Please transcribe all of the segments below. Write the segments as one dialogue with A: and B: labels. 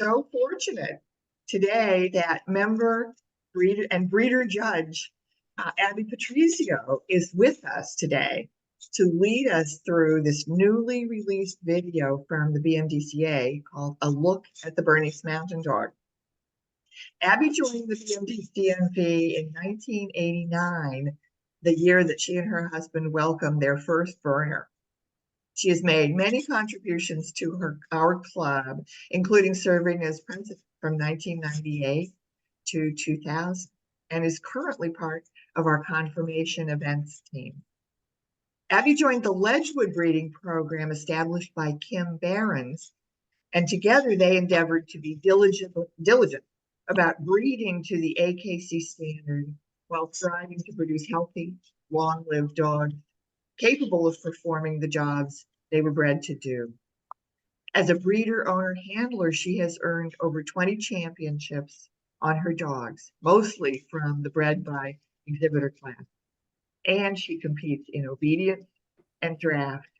A: so fortunate today that member breeder and breeder judge Abby Patrizio is with us today to lead us through this newly released video from the BMDCA called A Look at the Bernese Mountain Dog. Abby joined the BMDCNV in 1989, the year that she and her husband welcomed their first Berner. She has made many contributions to our club, including serving as president from 1998 to 2000, and is currently part of our confirmation events team. Abby joined the Ledgewood breeding program established by Kim Behrens, and together they endeavored to be diligent about breeding to the AKC standard while striving to produce healthy, long-lived dogs capable of performing the jobs they were bred to do. As a breeder, owner, handler, she has earned over 20 championships on her dogs, mostly from the bred by exhibitor class. And she competes in obedience and draft.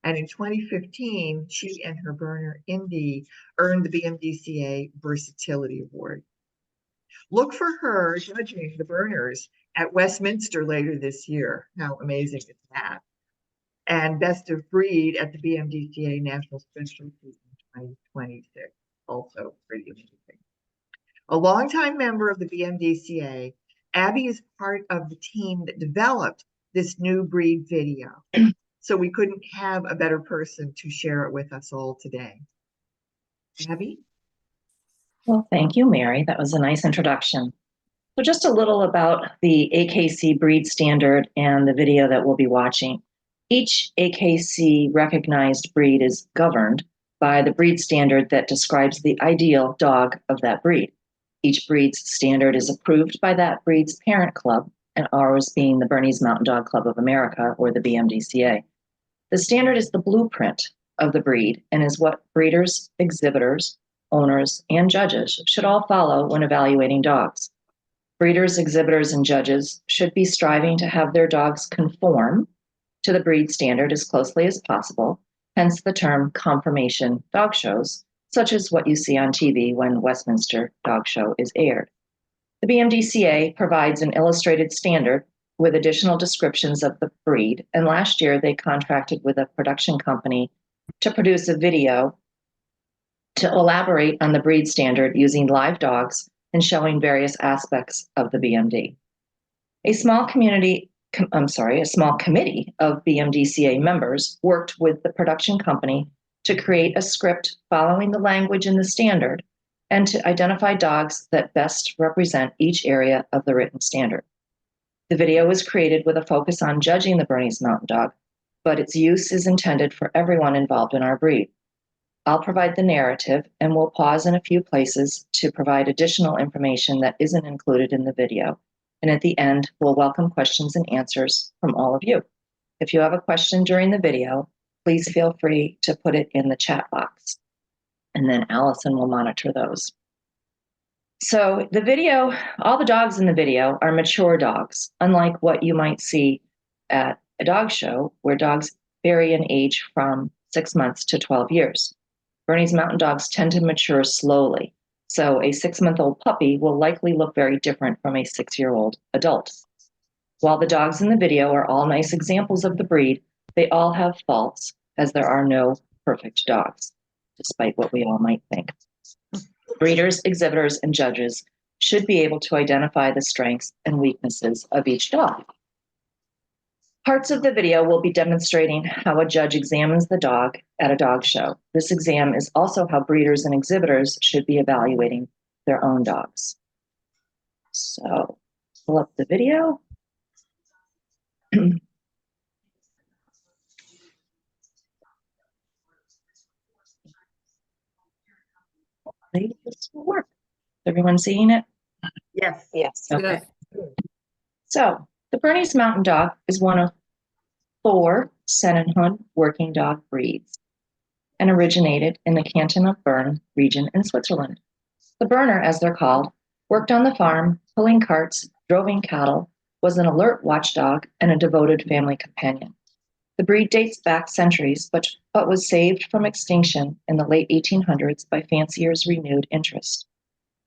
A: And in 2015, she and her Berner Indy earned the BMDCA Versatility Award. Look for her judging the Berners at Westminster later this year. How amazing is that? And Best of Breed at the BMDCA National Specialty in 2026. Also pretty amazing. A longtime member of the BMDCA, Abby is part of the team that developed this new breed video. So we couldn't have a better person to share it with us all today. Abby?
B: Well, thank you, Mary. That was a nice introduction. So just a little about the AKC Breed Standard and the video that we'll be watching. Each AKC recognized breed is governed by the breed standard that describes the ideal dog of that breed. Each breed's standard is approved by that breed's parent club, and ours being the Bernese Mountain Dog Club of America, or the BMDCA. The standard is the blueprint of the breed and is what breeders, exhibitors, owners, and judges should all follow when evaluating dogs. Breeders, exhibitors, and judges should be striving to have their dogs conform to the breed standard as closely as possible, hence the term confirmation dog shows, such as what you see on TV when Westminster Dog Show is aired. The BMDCA provides an illustrated standard with additional descriptions of the breed, and last year they contracted with a production company to produce a video to elaborate on the breed standard using live dogs and showing various aspects of the BMD. A small committee of BMDCA members worked with the production company to create a script following the language in the standard and to identify dogs that best represent each area of the written standard. The video was created with a focus on judging the Bernese Mountain Dog, but its use is intended for everyone involved in our breed. I'll provide the narrative, and we'll pause in a few places to provide additional information that isn't included in the video. And at the end, we'll welcome questions and answers from all of you. If you have a question during the video, please feel free to put it in the chat box, and then Allison will monitor those. So the video, all the dogs in the video are mature dogs, unlike what you might see at a dog show where dogs vary in age from 6 months to 12 years. Bernese Mountain Dogs tend to mature slowly, so a 6-month-old puppy will likely look very different from a 6-year-old adult. While the dogs in the video are all nice examples of the breed, they all have faults, as there are no perfect dogs, despite what we all might think. Breeders, exhibitors, and judges should be able to identify the strengths and weaknesses of each dog. Parts of the video will be demonstrating how a judge examines the dog at a dog show. This exam is also how breeders and exhibitors should be evaluating their own dogs. So, pull up the video. Hopefully this will work. Is everyone seeing it?
A: Yes.
B: Yes. Okay. So, the Bernese Mountain Dog is one of 4 Sennenhund working dog breeds and originated in the canton of Bern region in Switzerland. The Berner, as they're called, worked on the farm, pulling carts, droving cattle, was an alert watchdog, and a devoted family companion. The breed dates back centuries, but was saved from extinction in the late 1800s by fanciers' renewed interest.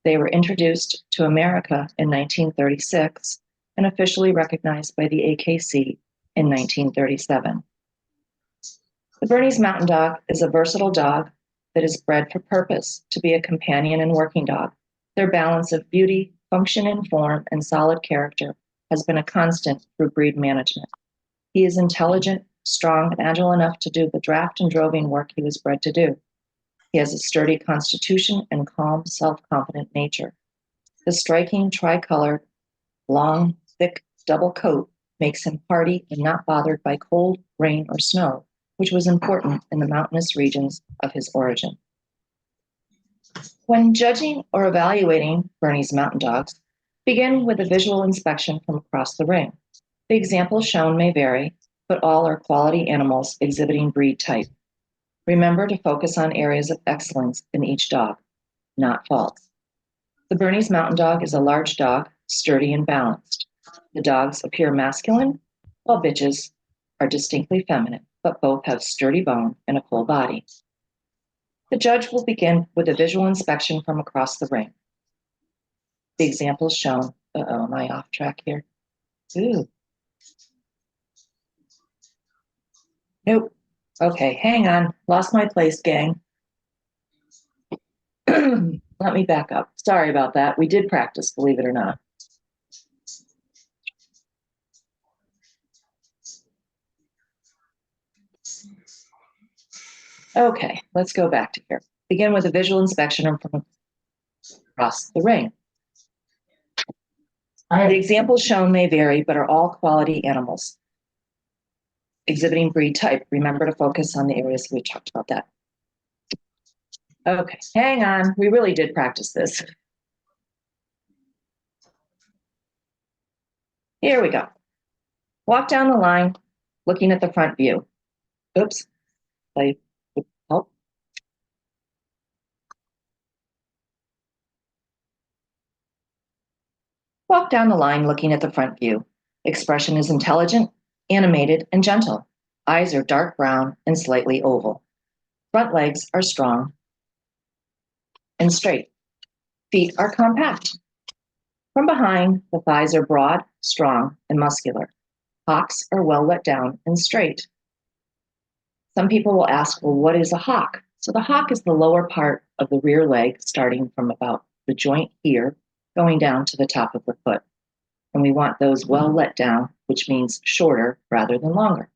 B: They were introduced to America in 1936 and officially recognized by the AKC in 1937. The Bernese Mountain Dog is a versatile dog that is bred for purpose to be a companion and working dog. Their balance of beauty, function and form, and solid character has been a constant through breed management. He is intelligent, strong, and agile enough to do the draft and droving work he was bred to do. He has a sturdy constitution and calm, self-confident nature. The striking tricolored, long, thick double coat makes him hardy and not bothered by cold, rain, or snow, which was important in the mountainous regions of his origin. When judging or evaluating Bernese Mountain Dogs, begin with a visual inspection from across the ring. The examples shown may vary, but all are quality animals exhibiting breed type. Remember to focus on areas of excellence in each dog, not faults. The Bernese Mountain Dog is a large dog, sturdy and balanced. The dogs appear masculine, while bitches are distinctly feminine, but both have sturdy bone and a full body. The judge will begin with a visual inspection from across the ring. The examples shown. Am I off track here? Ooh. Nope. Okay, hang on. Lost my place, gang. Let me back up. Sorry about that. We did practice, believe it or not. Okay, let's go back to here. Begin with a visual inspection from across the ring. The examples shown may vary, but are all quality animals exhibiting breed type. Remember to focus on the areas we talked about that. Okay, hang on. We really did practice this. Here we go. Walk down the line, looking at the front view. Oops. Help. Walk down the line looking at the front view. Expression is intelligent, animated, and gentle. Eyes are dark brown and slightly oval. Front legs are strong and straight. Feet are compact. From behind, the thighs are broad, strong, and muscular. Hocks are well let down and straight. Some people will ask, well, what is a hock? So the hock is the lower part of the rear leg, starting from about the joint here, going down to the top of the foot. And we want those well let down, which means shorter rather than longer.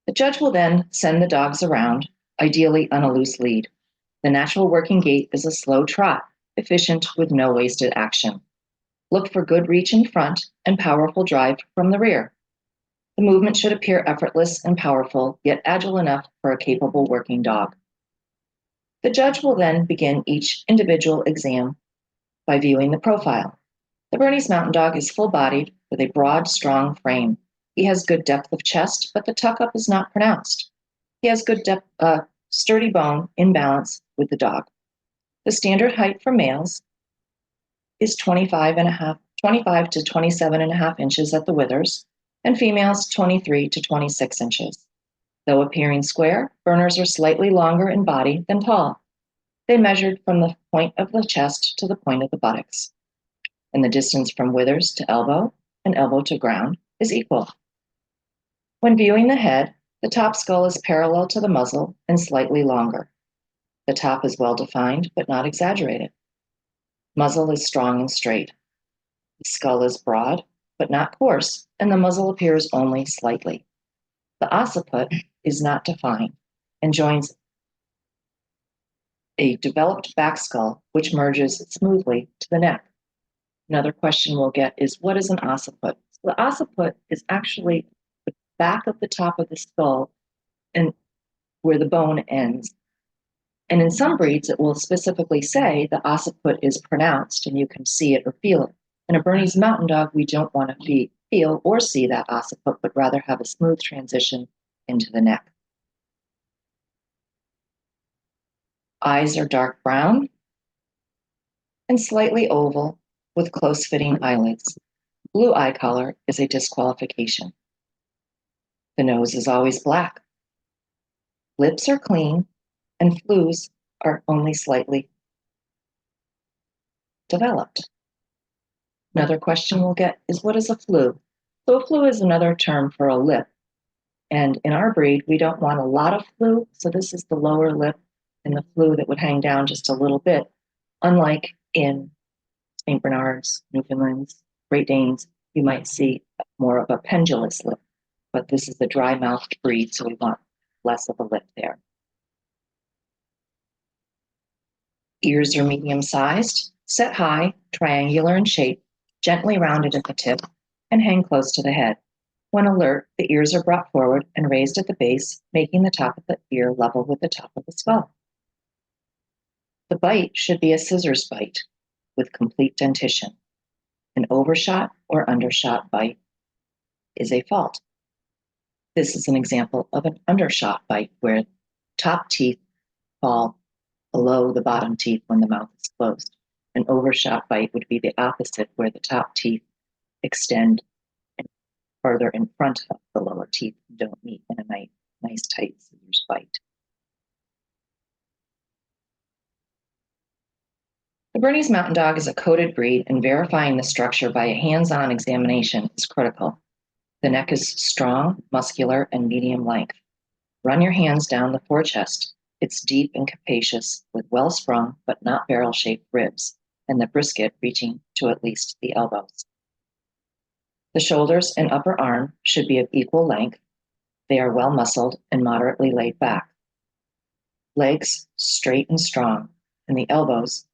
B: The judge will then send the dogs around, ideally on a loose lead. The natural working gait is a slow trot, efficient with no wasted action. Look for good reach in front and powerful drive from the rear. The movement should appear effortless and powerful, yet agile enough for a capable working dog. The judge will then begin each individual exam by viewing the profile. The Bernese Mountain Dog is full-bodied with a broad, strong frame. He has good depth of chest, but the tuck-up is not pronounced. He has good sturdy bone in balance with the dog. The standard height for males is 25 to 27.5 inches at the withers, and females 23 to 26 inches. Though appearing square, Berners are slightly longer in body than tall. They measured from the point of the chest to the point of the buttocks, and the distance from withers to elbow and elbow to ground is equal. When viewing the head, the top skull is parallel to the muzzle and slightly longer. The top is well defined, but not exaggerated. Muzzle is strong and straight. The skull is broad, but not coarse, and the muzzle appears only slightly. The occiput is not defined and joins a developed back skull, which merges smoothly to the neck. Another question we'll get is, what is an occiput? The occiput is actually the back of the top of the skull and where the bone ends. And in some breeds, it will specifically say the occiput is pronounced and you can see it or feel it. In a Bernese Mountain Dog, we don't want to feel or see that occiput, but rather have a smooth transition into the neck. Eyes are dark brown and slightly oval with close-fitting eyelids. Blue eye color is a disqualification. The nose is always black. Lips are clean, and flues are only slightly developed. Another question we'll get is, what is a flue? So a flue is another term for a lip. And in our breed, we don't want a lot of flue. So this is the lower lip and the flue that would hang down just a little bit. Unlike in St. Bernards, Newfoundlands, Great Danes, you might see more of a pendulous lip. But this is the dry-mouthed breed, so we want less of a lip there. Ears are medium-sized, set high, triangular in shape, gently rounded at the tip, and hang close to the head. When alert, the ears are brought forward and raised at the base, making the top of the ear level with the top of the skull. The bite should be a scissors bite with complete dentition. An overshot or undershot bite is a fault. This is an example of an undershot bite where top teeth fall below the bottom teeth when the mouth is closed. An overshot bite would be the opposite, where the top teeth extend further in front of the lower teeth and don't meet in a nice tight scissors bite. The Bernese Mountain Dog is a coated breed, and verifying the structure by a hands-on examination is critical. The neck is strong, muscular, and medium length. Run your hands down the forechest. It's deep and capacious, with well-sprung but not barrel-shaped ribs, and the brisket reaching to at least the elbows. The shoulders and upper arm should be of equal length. They are well-muscled and moderately laid back. Legs straight and strong, and the elbows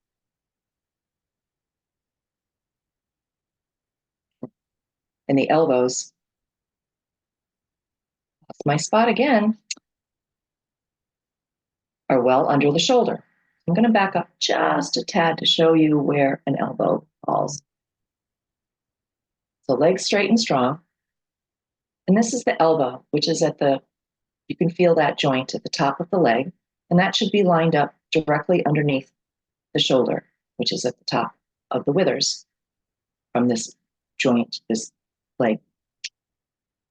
B: lost my spot again, are well under the shoulder. I'm going to back up just a tad to show you where an elbow falls. So legs straight and strong. And this is the elbow, which is you can feel that joint at the top of the leg, and that should be lined up directly underneath the shoulder, which is at the top of the withers from this joint, this leg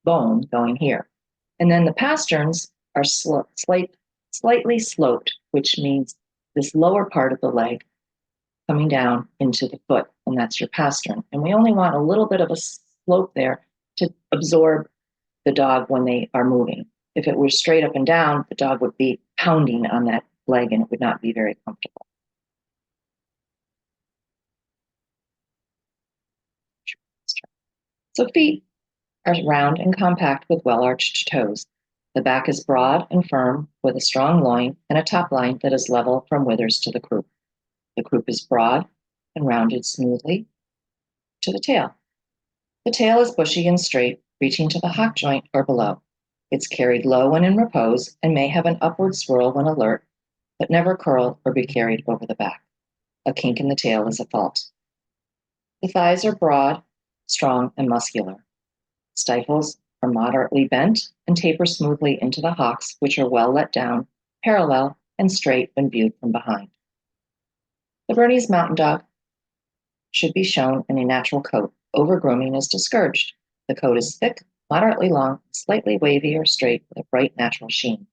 B: bone going here. And then the pasterns are slightly sloped, which means this lower part of the leg coming down into the foot, and that's your pastern. And we only want a little bit of a slope there to absorb the dog when they are moving. If it were straight up and down, the dog would be pounding on that leg and it would not be very comfortable. So feet are round and compact with well-arched toes. The back is broad and firm with a strong loin and a top line that is level from withers to the croup. The croup is broad and rounded smoothly to the tail. The tail is bushy and straight, reaching to the hock joint or below. It's carried low when in repose and may have an upward swirl when alert, but never curl or be carried over the back. A kink in the tail is a fault. The thighs are broad, strong, and muscular. Stifles are moderately bent and taper smoothly into the hocks, which are well let down, parallel, and straight when viewed from behind. The Bernese Mountain Dog should be shown in a natural coat. Over-grooming is discouraged. The coat is thick, moderately long, slightly wavy or straight with a bright natural sheen.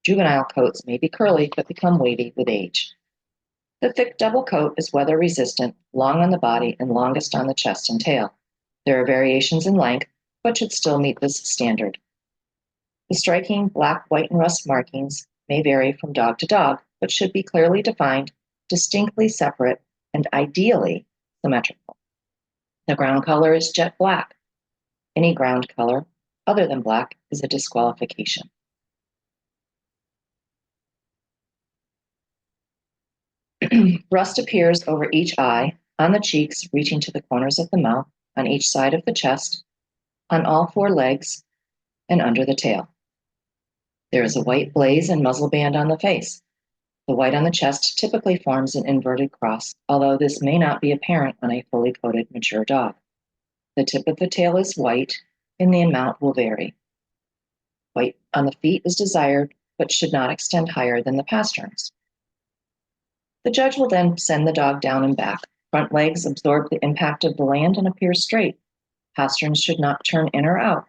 B: Juvenile coats may be curly but become wavy with age. The thick double coat is weather resistant, long on the body, and longest on the chest and tail. There are variations in length, but should still meet this standard. The striking black, white, and rust markings may vary from dog to dog, but should be clearly defined, distinctly separate, and ideally symmetrical. The ground color is jet black. Any ground color other than black is a disqualification. Rust appears over each eye, on the cheeks reaching to the corners of the mouth, on each side of the chest, on all four legs, and under the tail. There is a white blaze and muzzle band on the face. The white on the chest typically forms an inverted cross, although this may not be apparent on a fully coated mature dog. The tip of the tail is white, and the amount will vary. White on the feet is desired, but should not extend higher than the pasterns. The judge will then send the dog down and back. Front legs absorb the impact of the land and appear straight. pasterns should not turn in or out.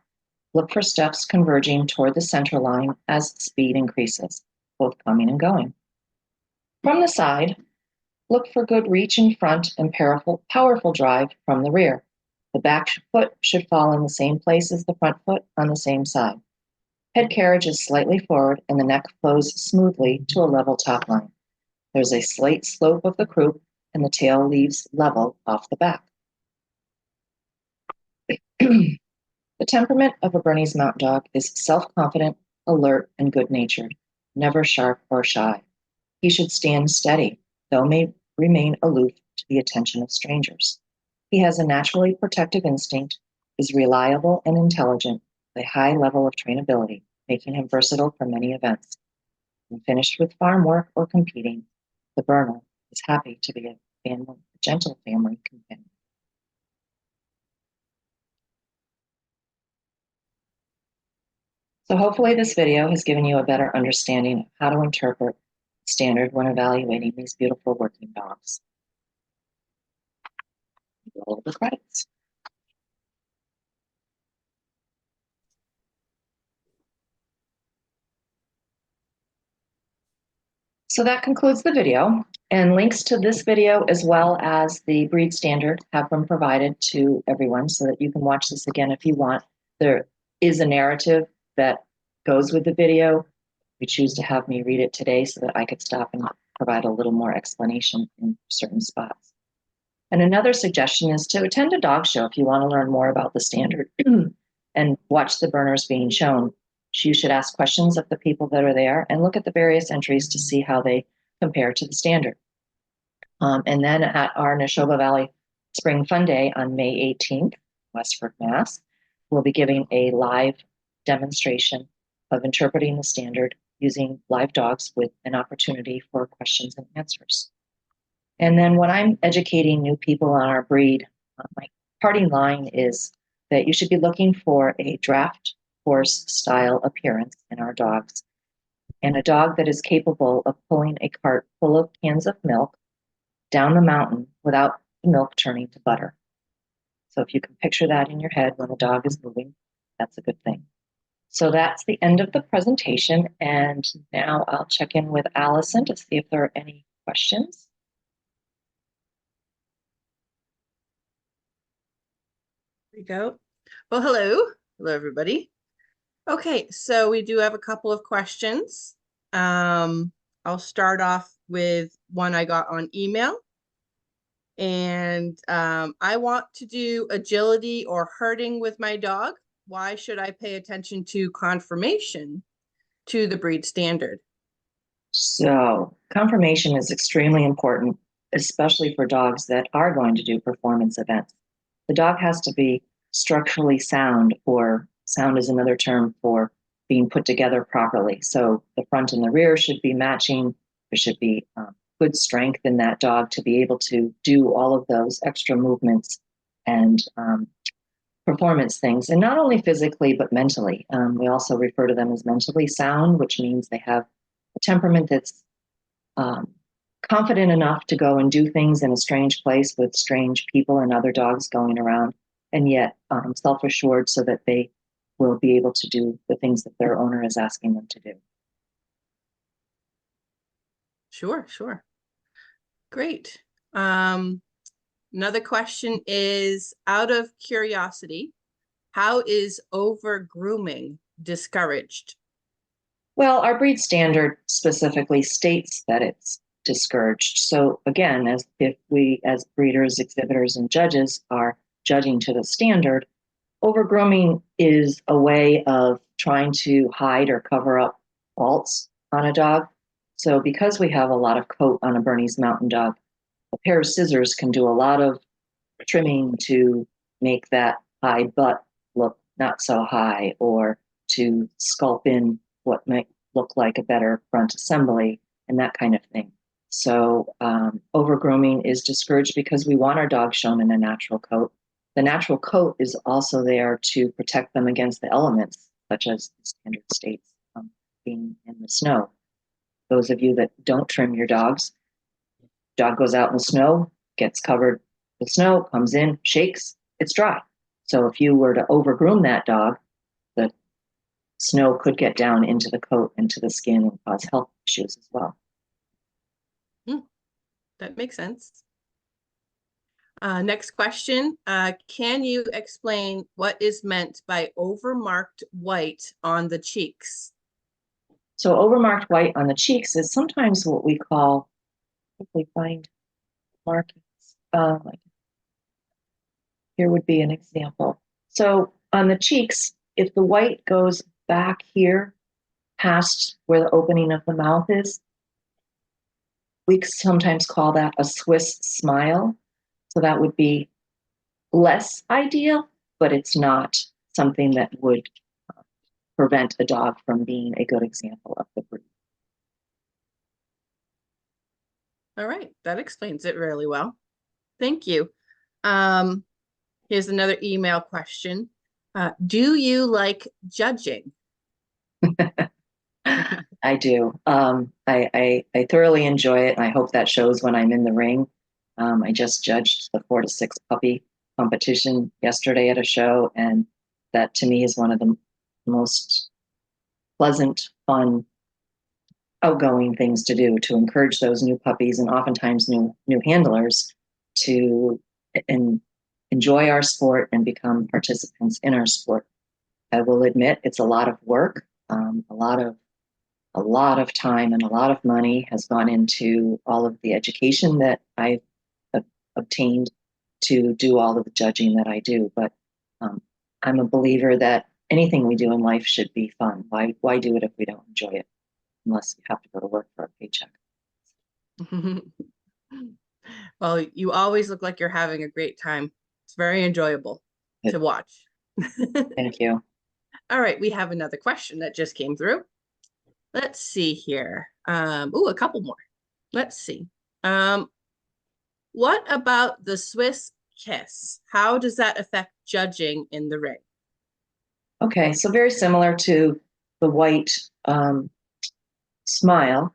B: Look for steps converging toward the center line as speed increases, both coming and going. From the side, look for good reach in front and powerful drive from the rear. The back foot should fall in the same place as the front foot on the same side. Head carriage is slightly forward and the neck flows smoothly to a level top line. There's a slight slope of the croup and the tail leaves level off the back. The temperament of a Bernese Mountain Dog is self-confident, alert, and good-natured, never sharp or shy. He should stand steady, though may remain aloof to the attention of strangers. He has a naturally protective instinct, is reliable and intelligent, with a high level of trainability, making him versatile for many events. When finished with farm work or competing, the Berner is happy to be a gentle family companion. So hopefully this video has given you a better understanding of how to interpret standard when evaluating these beautiful working dogs. Roll the credits. So that concludes the video, and links to this video as well as the breed standard have been provided to everyone so that you can watch this again if you want. There is a narrative that goes with the video. We choose to have me read it today so that I could stop and provide a little more explanation in certain spots. And another suggestion is to attend a dog show if you want to learn more about the standard and watch the Berners being shown. You should ask questions of the people that are there and look at the various entries to see how they compare to the standard. And then at our Neshoba Valley Spring Fun Day on May 18th, Westford, Mass, we'll be giving a live demonstration of interpreting the standard using live dogs with an opportunity for questions and answers. And then when I'm educating new people on our breed, my parting line is that you should be looking for a draft horse style appearance in our dogs, and a dog that is capable of pulling a cart full of cans of milk down the mountain without the milk turning to butter. So if you can picture that in your head when the dog is moving, that's a good thing. So that's the end of the presentation, and now I'll check in with Allison to see if there are any questions.
C: There we go. Well, hello. Hello, everybody. Okay, so we do have a couple of questions. I'll start off with one I got on email. And I want to do agility or herding with my dog. Why should I pay attention to conformation to the breed standard?
B: So conformation is extremely important, especially for dogs that are going to do performance events. The dog has to be structurally sound, or sound is another term for being put together properly. So the front and the rear should be matching. There should be good strength in that dog to be able to do all of those extra movements and performance things, and not only physically, but mentally. We also refer to them as mentally sound, which means they have a temperament that's confident enough to go and do things in a strange place with strange people and other dogs going around, and yet self-assured so that they will be able to do the things that their owner is asking them to do.
C: Sure. Great. Another question is, out of curiosity, how is over grooming discouraged?
B: Well, our breed standard specifically states that it's discouraged. So again, if we as breeders, exhibitors, and judges are judging to the standard, overgrooming is a way of trying to hide or cover up faults on a dog. So because we have a lot of coat on a Bernese Mountain Dog, a pair of scissors can do a lot of trimming to make that high butt look not so high, or to sculpt in what might look like a better front assembly and that kind of thing. So overgrooming is discouraged because we want our dogs shown in a natural coat. The natural coat is also there to protect them against the elements, such as the standard states being in the snow. Those of you that don't trim your dogs, dog goes out in the snow, gets covered with snow, comes in, shakes, it's dry. So if you were to overgroom that dog, the snow could get down into the coat, into the skin, and cause health issues as well.
C: That makes sense. Next question. Can you explain what is meant by overmarked white on the cheeks?
B: So overmarked white on the cheeks is sometimes what we call, if we find markings, here would be an example. So on the cheeks, if the white goes back here past where the opening of the mouth is, we sometimes call that a Swiss smile. So that would be less ideal, but it's not something that would prevent a dog from being a good example of the breed.
C: All right, that explains it really well. Thank you. Here's another email question. Do you like judging?
B: I do. I thoroughly enjoy it. I hope that shows when I'm in the ring. I just judged the 4 to 6 puppy competition yesterday at a show, and that to me is one of the most pleasant, fun, outgoing things to do, to encourage those new puppies and oftentimes new handlers to enjoy our sport and become participants in our sport. I will admit it's a lot of work. A lot of time and a lot of money has gone into all of the education that I've obtained to do all of the judging that I do. But I'm a believer that anything we do in life should be fun. Why do it if we don't enjoy it? Unless you have to go to work for a paycheck.
C: Well, you always look like you're having a great time. It's very enjoyable to watch.
B: Thank you.
C: All right, we have another question that just came through. Let's see here. A couple more. Let's see. What about the Swiss kiss? How does that affect judging in the ring?
B: Okay, so very similar to the white smile,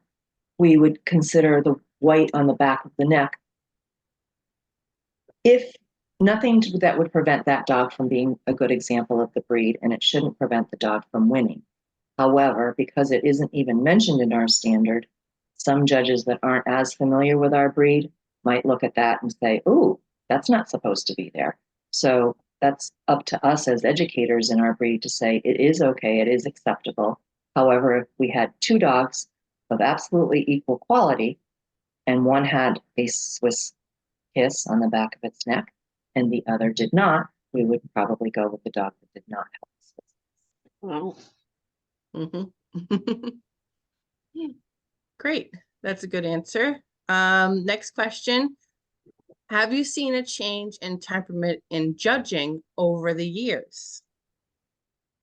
B: we would consider the white on the back of the neck. If nothing that would prevent that dog from being a good example of the breed, and it shouldn't prevent the dog from winning. However, because it isn't even mentioned in our standard, some judges that aren't as familiar with our breed might look at that and say, "Ooh, that's not supposed to be there." So that's up to us as educators in our breed to say it is okay, it is acceptable. However, if we had 2 dogs of absolutely equal quality and one had a Swiss kiss on the back of its neck and the other did not, we would probably go with the dog that did not have the Swiss kiss.
C: Wow. Great. That's a good answer. Next question. Have you seen a change in temperament in judging over the years?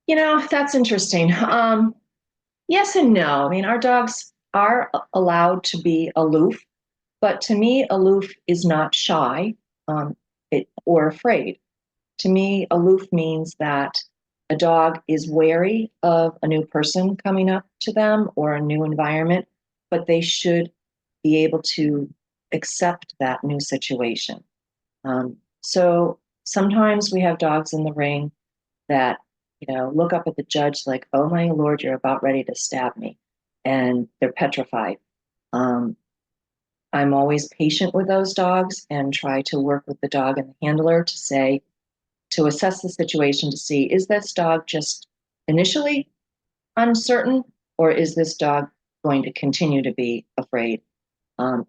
B: That's interesting. Yes and no. I mean, our dogs are allowed to be aloof, but to me, aloof is not shy or afraid. To me, aloof means that a dog is wary of a new person coming up to them or a new environment, but they should be able to accept that new situation. So sometimes we have dogs in the ring that, look up at the judge like, "Oh my Lord, you're about ready to stab me." And they're petrified. I'm always patient with those dogs and try to work with the dog and the handler to assess the situation to see, is this dog just initially uncertain, or is this dog going to continue to be afraid?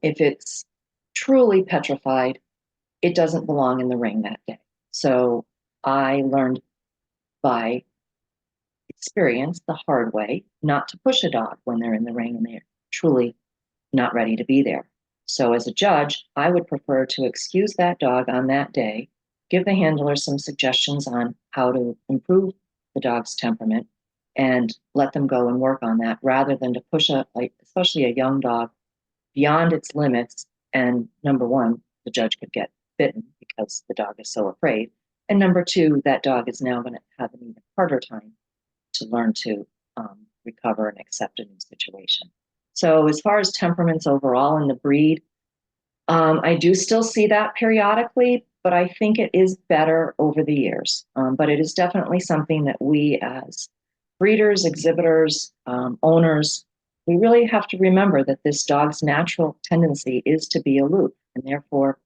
B: If it's truly petrified, it doesn't belong in the ring that day. So I learned by experience the hard way not to push a dog when they're in the ring and they're truly not ready to be there. So as a judge, I would prefer to excuse that dog on that day, give the handler some suggestions on how to improve the dog's temperament, and let them go and work on that rather than to push especially a young dog beyond its limits. And number one, the judge could get bitten because the dog is so afraid. And number two, that dog is now going to have an even harder time to learn to recover and accept a new situation. So as far as temperaments overall in the breed, I do still see that periodically, but I think it is better over the years. But it is definitely something that we as breeders, exhibitors, owners, we really have to remember that this dog's natural tendency is to be aloof, and therefore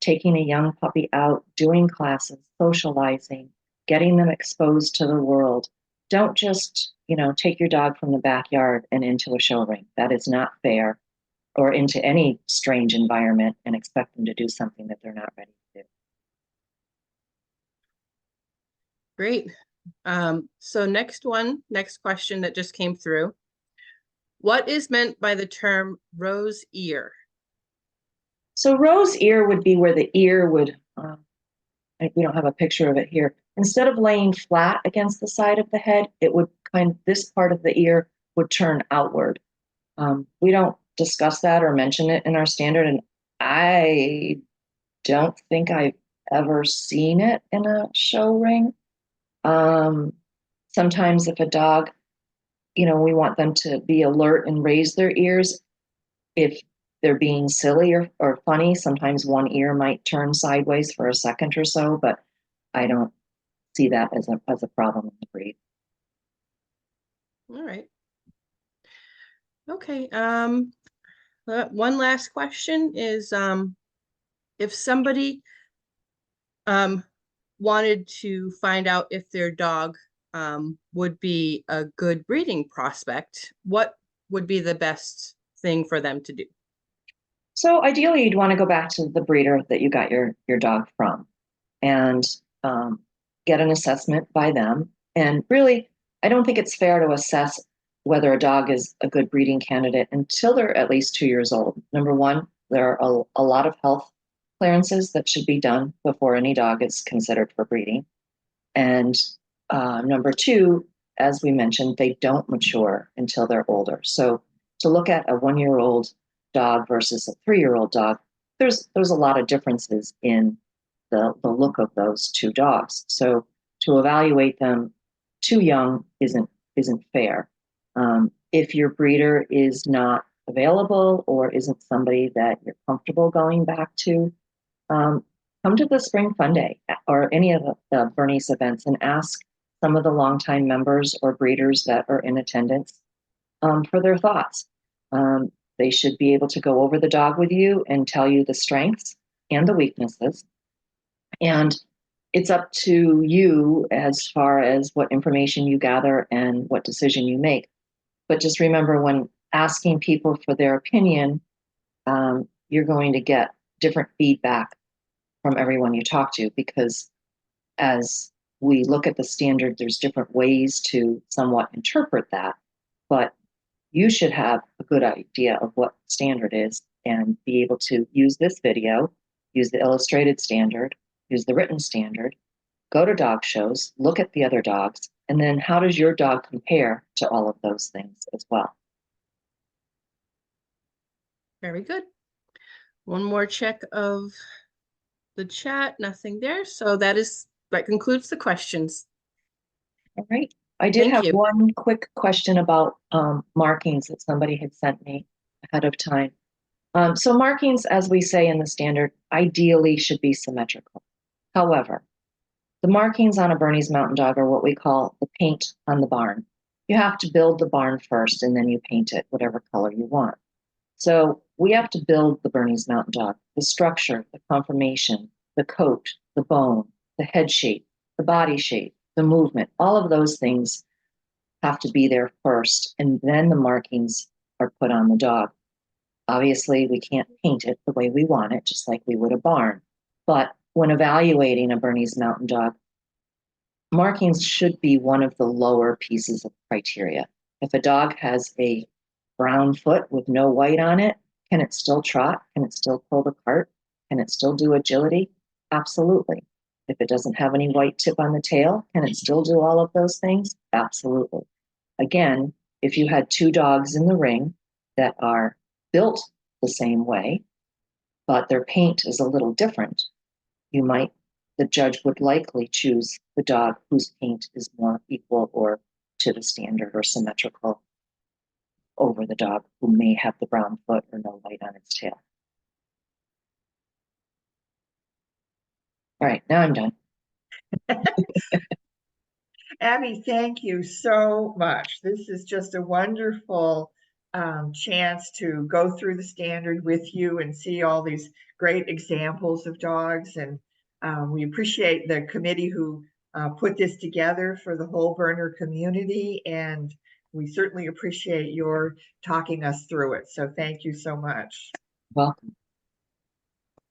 B: taking a young puppy out, doing classes, socializing, getting them exposed to the world. Don't just, take your dog from the backyard and into a show ring. That is not fair, or into any strange environment and expect them to do something that they're not ready to do.
C: Great. So next question that just came through. What is meant by the term rose ear?
B: So rose ear would be where the ear would, we don't have a picture of it here. Instead of laying flat against the side of the head, it would this part of the ear would turn outward. We don't discuss that or mention it in our standard, and I don't think I've ever seen it in a show ring. Sometimes if a dog, we want them to be alert and raise their ears. If they're being silly or funny, sometimes one ear might turn sideways for a second or so, but I don't see that as a problem in the breed.
C: All right. Okay. One last question is, if somebody wanted to find out if their dog would be a good breeding prospect, what would be the best thing for them to do?
B: So ideally, you'd want to go back to the breeder that you got your dog from and get an assessment by them. And really, I don't think it's fair to assess whether a dog is a good breeding candidate until they're at least 2 years old. Number one, there are a lot of health clearances that should be done before any dog is considered for breeding. And number two, as we mentioned, they don't mature until they're older. So to look at a 1-year-old dog versus a 3-year-old dog, there's a lot of differences in the look of those two dogs. So to evaluate them too young isn't fair. If your breeder is not available or isn't somebody that you're comfortable going back to, come to the Spring Fun Day or any of the Bernese events and ask some of the longtime members or breeders that are in attendance for their thoughts. They should be able to go over the dog with you and tell you the strengths and the weaknesses. And it's up to you as far as what information you gather and what decision you make. But just remember, when asking people for their opinion, you're going to get different feedback from everyone you talk to, because as we look at the standard, there's different ways to somewhat interpret that. But you should have a good idea of what standard is and be able to use this video, use the illustrated standard, use the written standard, go to dog shows, look at the other dogs, and then how does your dog compare to all of those things as well?
C: Very good. One more check of the chat, nothing there. So that concludes the questions.
B: All right. I did
C: Thank
B: have
C: you.
B: one quick question about markings that somebody had sent me ahead of time. So markings, as we say in the standard, ideally should be symmetrical. However, the markings on a Bernese Mountain Dog are what we call the paint on the barn. You have to build the barn first, and then you paint it whatever color you want. So we have to build the Bernese Mountain Dog, the structure, the conformation, the coat, the bone, the head shape, the body shape, the movement. All of those things have to be there first, and then the markings are put on the dog. Obviously, we can't paint it the way we want it, just like we would a barn. But when evaluating a Bernese Mountain Dog, markings should be one of the lower pieces of criteria. If a dog has a brown foot with no white on it, can it still trot? Can it still pull the cart? Can it still do agility? Absolutely. If it doesn't have any white tip on the tail, can it still do all of those things? Absolutely. Again, if you had two dogs in the ring that are built the same way, but their paint is a little different, the judge would likely choose the dog whose paint is more equal or to the standard or symmetrical over the dog who may have the brown foot or no white on its tail. All right, now I'm done.
A: Abby, thank you so much. This is just a wonderful chance to go through the standard with you and see all these great examples of dogs. And we appreciate the committee who put this together for the whole Berner community. And we certainly appreciate your talking us through it. So thank you so much.
B: Welcome.